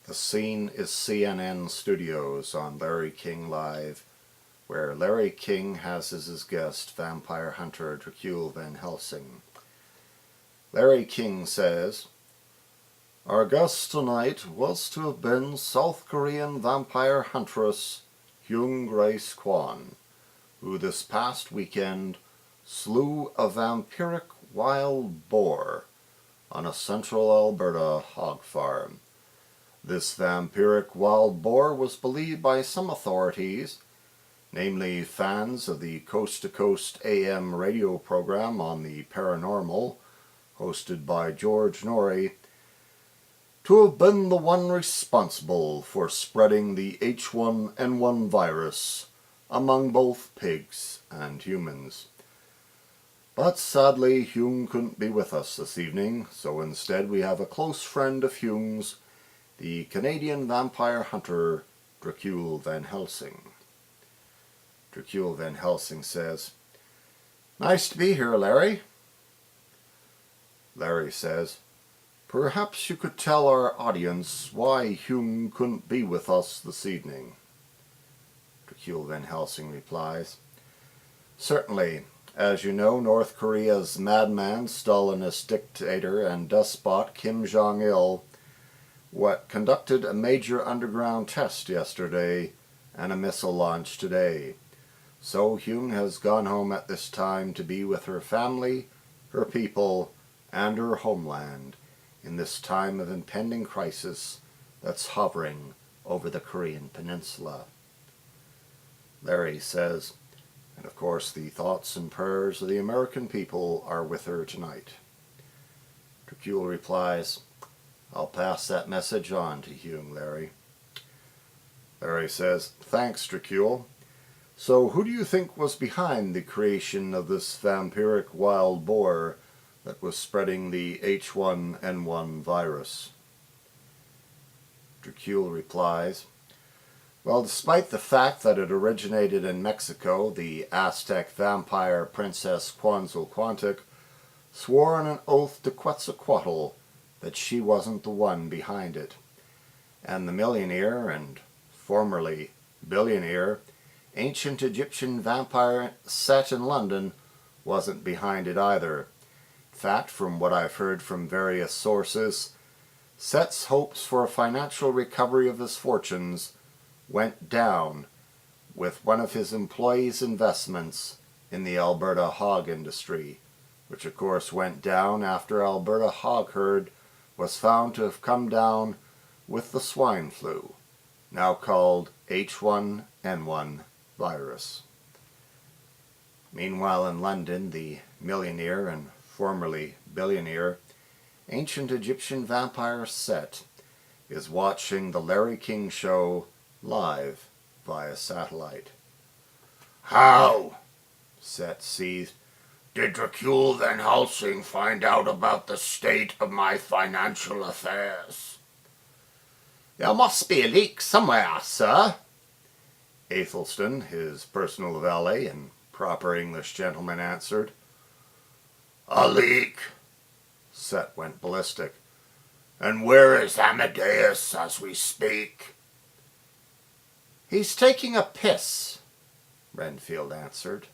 The scene is CNN Studios on Larry King Live, where Larry King has as his guest vampire hunter Dracul Van Helsing. Larry King says, "Our guest tonight was to have been South Korean vampire huntress Hyung Grace Kwan, who this past weekend slew a vampiric wild boar on a central Alberta hog farm. This vampiric wild boar was believed by some authorities, namely fans of the Coast to Coast AM radio program on the paranormal, hosted by George Norrie, to have been the one responsible for spreading the H1N1 virus among both pigs and humans. But sadly, Hyung couldn't be with us this evening, so instead we have a close friend of Hyung's, the Canadian vampire hunter Dracul Van Helsing." Dracul Van Helsing says, "Nice to be here, Larry." Larry says, "Perhaps you could tell our audience why Hyung couldn't be with us this evening." Dracul Van Helsing replies, "Certainly. As you know, North Korea's madman, Stalinist dictator and despot Kim Jong-il conducted a major underground test yesterday and a missile launch today. So Hyung has gone home at this time to be with her family, her people, and her homeland in this time of impending crisis that's hovering over the Korean peninsula." Larry says, "And of course the thoughts and prayers of the American people are with her tonight." Dracul replies, "I'll pass that message on to Hyung, Larry." Larry says, "Thanks, Dracul. So who do you think was behind the creation of this vampiric wild boar that was spreading the H1N1 virus?" Dracul replies, "Well, despite the fact that it originated in Mexico, the Aztec vampire princess Quetzalcoatl swore on an oath to Quetzalcoatl that she wasn't the one behind it. And the millionaire and formerly billionaire ancient Egyptian vampire set in London wasn't behind it either. In fact, from what I've heard from various sources, Set's hopes for a financial recovery of his fortunes went down with one of his employees' investments in the Alberta hog industry, which of course went down after Alberta hog herd was found to have come down with the swine flu, now called H1N1 virus." Meanwhile in London, the millionaire and formerly billionaire ancient Egyptian vampire Set is watching the Larry King Show live via satellite. "How," Set seethed, "did Dracul Van Helsing find out about the state of my financial affairs?" "There must be a leak somewhere, sir." Athelstan, his personal valet and proper English gentleman, answered. "A leak?" Set went ballistic. "And where is Amadeus as we speak?" "He's taking a piss," Renfield answered.